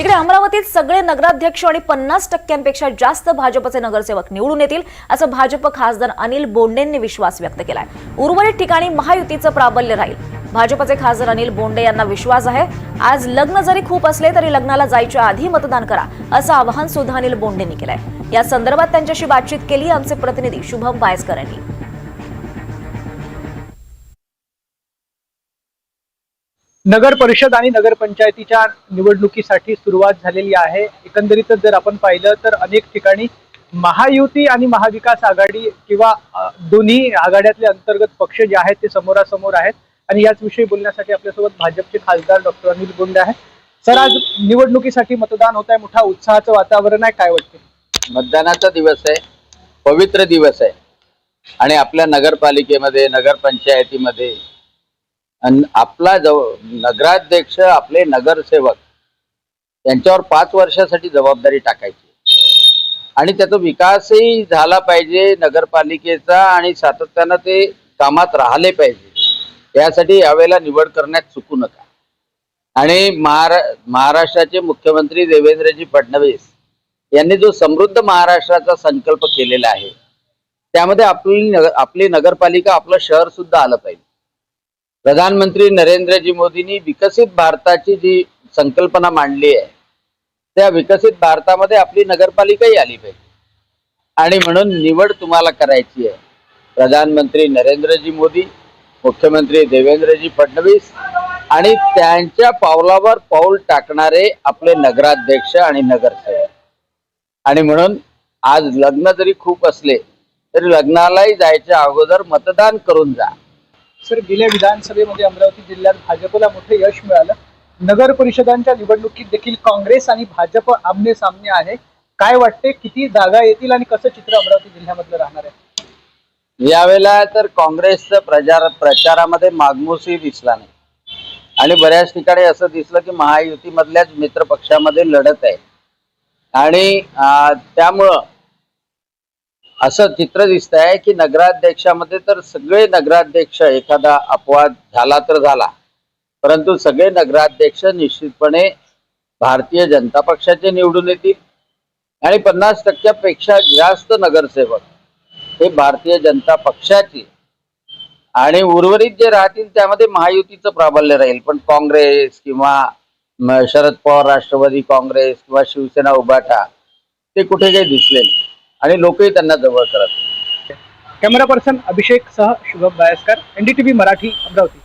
इकडे अमरावतीत सगळे नगराध्यक्ष आणि 50% जास्त भाजपचे नगरसेवक निवडून येतील असं भाजप खासदार अनिल बोंडेंनी विश्वास व्यक्त केलाय। उर्वरित ठिकाणी महायुतीचं प्राबल्य राहील। भाजपचे खासदार अनिल बोंडे यांना विश्वास आहे, आज लग्न जरी खूप असले तरी लग्नाला जायच्या आधी मतदान करा असं आवाहन सुद्धा अनिल बोंडेंनी केलंय। या संदर्भात त्यांच्याशी बातचीत केली आमचे प्रतिनिधी शुभम बायस्कर यांनी। नगर परिषद आणि नगरपंचायतीच्या निवडणुकीसाठी सुरुवात झालेली आहे। एकंदरीतच जर आपण पाहिलं तर अनेक ठिकाणी महायुती आणि महाविकास आघाडी किंवा दोन्ही आघाड्यातले अंतर्गत पक्ष जे आहेत ते समोरासमोर आहेत आणि याच विषयी बोलण्यासाठी आपल्यासोबत भाजपचे खासदार डॉक्टर अनिल बोंडे आहेत। सर, आज निवडणुकीसाठी मतदान होत आहे, मोठा उत्साहाचं वातावरण आहे, काय वाटते? मतदानाचा दिवस आहे, पवित्र दिवस आहे आणि आपल्या नगरपालिकेमध्ये नगरपंचायतीमध्ये आपला नगराध्यक्ष आपले नगरसेवक यांच्यावर 5 वर्षासाठी जबाबदारी टाकायची आणि त्याचा विकासही झाला पाहिजे नगरपालिकेचा आणि सातत्यानं ते कामात राहिले पाहिजे। यासाठी यावेळेला निवड करण्यात चुकू नका। आणि महाराष्ट्राचे मुख्यमंत्री देवेंद्रजी फडणवीस यांनी जो समृद्ध महाराष्ट्राचा संकल्प केलेला आहे त्यामध्ये आपली नगरपालिका आपलं शहर सुद्धा आलं पाहिजे। प्रधानमंत्री नरेंद्रजी मोदींनी विकसित भारताची जी संकल्पना मांडली आहे त्या विकसित भारतामध्ये आपली नगरपालिकाही आली पाहिजे आणि म्हणून निवड तुम्हाला करायची आहे। प्रधानमंत्री नरेंद्रजी मोदी, मुख्यमंत्री देवेंद्रजी फडणवीस आणि त्यांच्या पावलावर पाऊल टाकणारे आपले नगराध्यक्ष आणि नगरसेवक। आणि म्हणून आज लग्न जरी खूप असले तरी लग्नालाही जायच्या अगोदर मतदान करून जा। सर, गेल्या विधानसभेमध्ये अमरावती जिल्ह्यात भाजपला मोठे यश मिळालं। नगर परिषदांच्या निवडणुकीत देखील काँग्रेस आणि भाजप आमने सामने आहे। काय वाटते, किती जागा येतील आणि कसं चित्र अमरावती जिल्ह्यामधलं राहणार आहे? यावेळेला तर काँग्रेसचा प्रचारामध्ये मागमूसही दिसला नाही आणि बऱ्याच ठिकाणी असं दिसलं की महायुतीमधल्याच मित्र पक्षामध्ये लढत आहे आणि त्यामुळं असं चित्र दिसत आहे की नगराध्यक्षामध्ये तर सगळे नगराध्यक्ष, एखादा अपवाद झाला तर झाला, परंतु सगळे नगराध्यक्ष निश्चितपणे भारतीय जनता पक्षाचे निवडून येतील आणि 50% जास्त नगरसेवक हे भारतीय जनता पक्षाचे आणि उर्वरित जे राहतील त्यामध्ये महायुतीचं प्राबल्य राहील। पण काँग्रेस किंवा शरद पवार राष्ट्रवादी काँग्रेस किंवा शिवसेना उभाटा ते कुठे काही दिसले नाही आणि लोकही त्यांना जवळ करत। कॅमेरा पर्सन अभिषेक सह शुभम बायस्कर, NDTV मराठी, अमरावती।